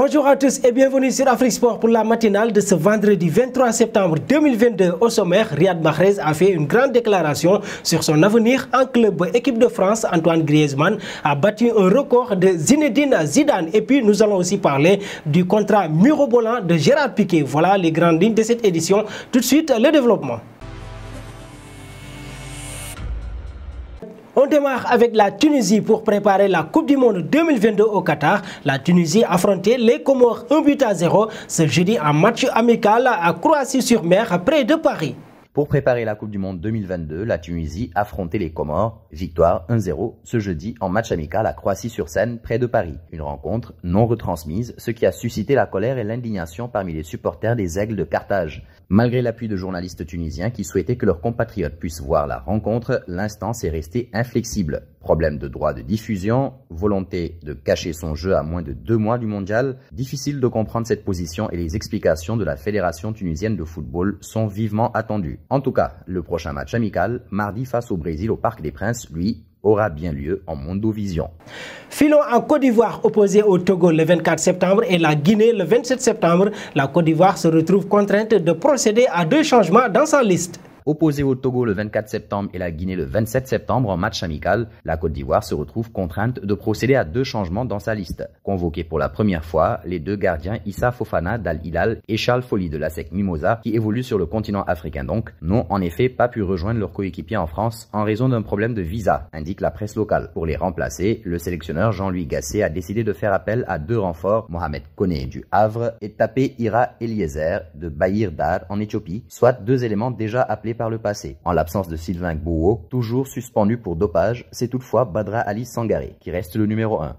Bonjour à tous et bienvenue sur Afrique Sport pour la matinale de ce vendredi 23 septembre 2022. Au sommaire, Riyad Mahrez a fait une grande déclaration sur son avenir en club. Équipe de France, Antoine Griezmann a battu un record de Zinedine Zidane. Et puis nous allons aussi parler du contrat mirobolant de Gérard Piqué. Voilà les grandes lignes de cette édition. Tout de suite, le développement. On démarre avec la Tunisie pour préparer la Coupe du Monde 2022 au Qatar. La Tunisie affrontait les Comores 1-0 ce jeudi en match amical à Croissy-sur-Mer près de Paris. Pour préparer la Coupe du Monde 2022, la Tunisie affrontait les Comores. Victoire 1-0 ce jeudi en match amical à Croissy-sur-Seine près de Paris. Une rencontre non retransmise, ce qui a suscité la colère et l'indignation parmi les supporters des Aigles de Carthage. Malgré l'appui de journalistes tunisiens qui souhaitaient que leurs compatriotes puissent voir la rencontre, l'instance est restée inflexible. Problème de droit de diffusion, volonté de cacher son jeu à moins de 2 mois du mondial, difficile de comprendre cette position et les explications de la Fédération tunisienne de football sont vivement attendues. En tout cas, le prochain match amical, mardi face au Brésil au Parc des Princes, lui, aura bien lieu en Mondovision. Filons en Côte d'Ivoire opposé au Togo le 24 septembre et la Guinée le 27 septembre. La Côte d'Ivoire se retrouve contrainte de procéder à 2 changements dans sa liste. Opposé au Togo le 24 septembre et la Guinée le 27 septembre en match amical, la Côte d'Ivoire se retrouve contrainte de procéder à 2 changements dans sa liste. Convoqués pour la première fois, les 2 gardiens Issa Fofana d'Al Hilal et Charles Folly de l'ASEC Mimosa, qui évoluent sur le continent africain donc, n'ont en effet pas pu rejoindre leurs coéquipiers en France en raison d'un problème de visa, indique la presse locale. Pour les remplacer, le sélectionneur Jean-Louis Gasset a décidé de faire appel à 2 renforts, Mohamed Koné du Havre et Tapé Ira Eliezer de Bahir Dar en Éthiopie, soit 2 éléments déjà appelés par le passé. En l'absence de Sylvain Gbouo, toujours suspendu pour dopage, c'est toutefois Badra Ali Sangaré qui reste le numéro 1.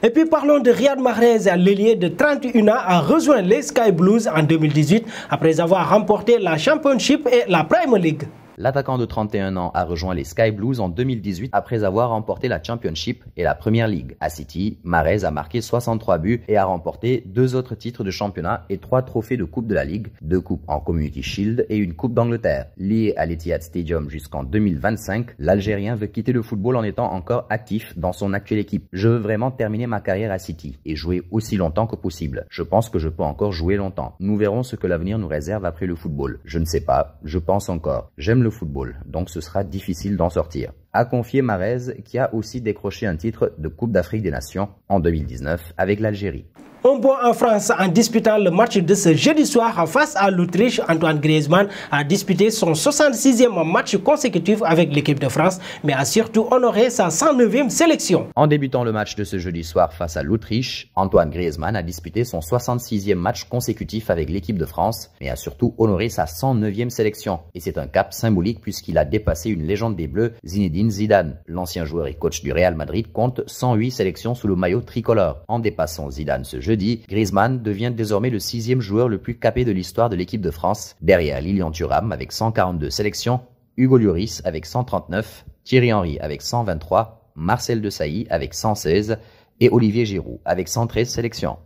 Et puis parlons de Riyad Mahrez, l'ailier de 31 ans a rejoint les Sky Blues en 2018 après avoir remporté la Championship et la Premier League. L'attaquant de 31 ans a rejoint les Sky Blues en 2018 après avoir remporté la Championship et la Premier League. À City, Mahrez a marqué 63 buts et a remporté 2 autres titres de championnat et 3 trophées de Coupe de la Ligue, 2 coupes en Community Shield et une Coupe d'Angleterre. Lié à l'Etihad Stadium jusqu'en 2025, l'Algérien veut quitter le football en étant encore actif dans son actuelle équipe. Je veux vraiment terminer ma carrière à City et jouer aussi longtemps que possible. Je pense que je peux encore jouer longtemps. Nous verrons ce que l'avenir nous réserve après le football. Je ne sais pas, je pense encore. J'aime le football, donc ce sera difficile d'en sortir. A confié Mahrez, qui a aussi décroché un titre de Coupe d'Afrique des Nations en 2019 avec l'Algérie. Un bond en France en disputant le match de ce jeudi soir face à l'Autriche. Antoine Griezmann a disputé son 66e match consécutif avec l'équipe de France, mais a surtout honoré sa 109e sélection. En débutant le match de ce jeudi soir face à l'Autriche, Antoine Griezmann a disputé son 66e match consécutif avec l'équipe de France, mais a surtout honoré sa 109e sélection. Et c'est un cap symbolique puisqu'il a dépassé une légende des Bleus, Zinedine Zidane. L'ancien joueur et coach du Real Madrid compte 108 sélections sous le maillot tricolore. En dépassant Zidane ce jeudi, Griezmann devient désormais le 6e joueur le plus capé de l'histoire de l'équipe de France, derrière Lilian Thuram avec 142 sélections, Hugo Lloris avec 139, Thierry Henry avec 123, Marcel Desailly avec 116 et Olivier Giroud avec 113 sélections.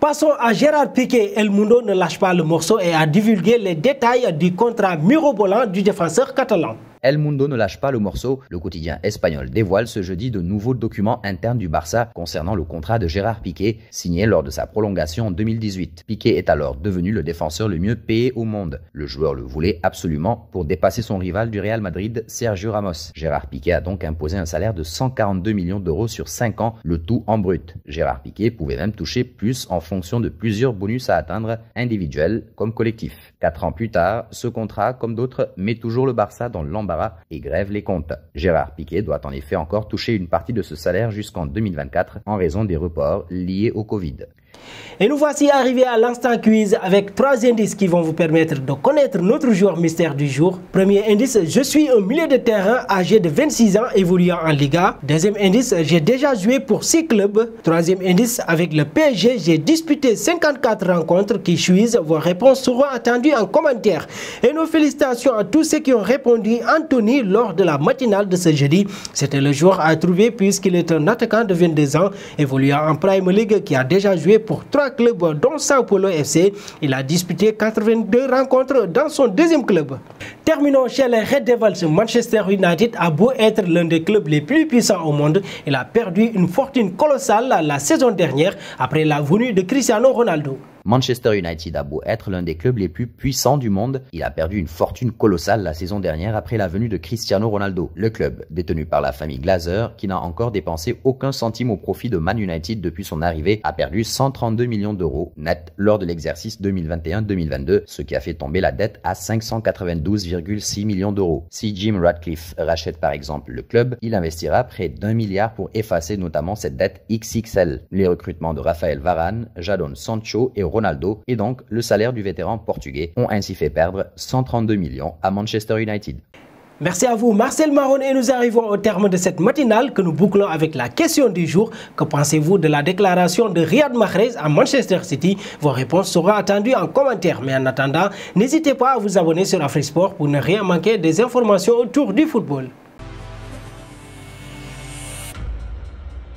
Passons à Gérard Piqué. El Mundo ne lâche pas le morceau et a divulgué les détails du contrat mirobolant du défenseur catalan. El Mundo ne lâche pas le morceau. Le quotidien espagnol dévoile ce jeudi de nouveaux documents internes du Barça concernant le contrat de Gérard Piqué, signé lors de sa prolongation en 2018. Piqué est alors devenu le défenseur le mieux payé au monde. Le joueur le voulait absolument pour dépasser son rival du Real Madrid, Sergio Ramos. Gérard Piqué a donc imposé un salaire de 142 millions d'euros sur 5 ans, le tout en brut. Gérard Piqué pouvait même toucher plus en fonction de plusieurs bonus à atteindre, individuels comme collectifs. 4 ans plus tard, ce contrat, comme d'autres, met toujours le Barça dans l'embarras et grève les comptes. Gérard Piqué doit en effet encore toucher une partie de ce salaire jusqu'en 2024 en raison des reports liés au Covid. Et nous voici arrivés à l'instant quiz avec 3 indices qui vont vous permettre de connaître notre joueur mystère du jour. Premier indice, je suis un milieu de terrain âgé de 26 ans évoluant en Liga. Deuxième indice, j'ai déjà joué pour 6 clubs. Troisième indice, avec le PSG, j'ai disputé 54 rencontres qui chuisent. Vos réponses seront attendues en commentaire. Et nos félicitations à tous ceux qui ont répondu Anthony lors de la matinale de ce jeudi. C'était le joueur à trouver puisqu'il est un attaquant de 22 ans évoluant en Premier League qui a déjà joué joué pour 3 clubs dont Sao Paulo FC. Il a disputé 82 rencontres dans son deuxième club. Terminons chez les Red Devils. Manchester United a beau être l'un des clubs les plus puissants au monde, il a perdu une fortune colossale la saison dernière après la venue de Cristiano Ronaldo. Manchester United a beau être l'un des clubs les plus puissants du monde, il a perdu une fortune colossale la saison dernière après la venue de Cristiano Ronaldo. Le club, détenu par la famille Glazer, qui n'a encore dépensé aucun centime au profit de Man United depuis son arrivée, a perdu 132 millions d'euros net lors de l'exercice 2021-2022, ce qui a fait tomber la dette à 592,6 millions d'euros. Si Jim Ratcliffe rachète par exemple le club, il investira près d'1 milliard pour effacer notamment cette dette XXL. Les recrutements de Rafael Varane, Jadon Sancho et Ronaldo et donc le salaire du vétéran portugais ont ainsi fait perdre 132 millions à Manchester United. Merci à vous Marcel Marron et nous arrivons au terme de cette matinale que nous bouclons avec la question du jour. Que pensez-vous de la déclaration de Riyad Mahrez à Manchester City? Vos réponses seront attendues en commentaire. Mais en attendant, n'hésitez pas à vous abonner sur AfriSport pour ne rien manquer des informations autour du football.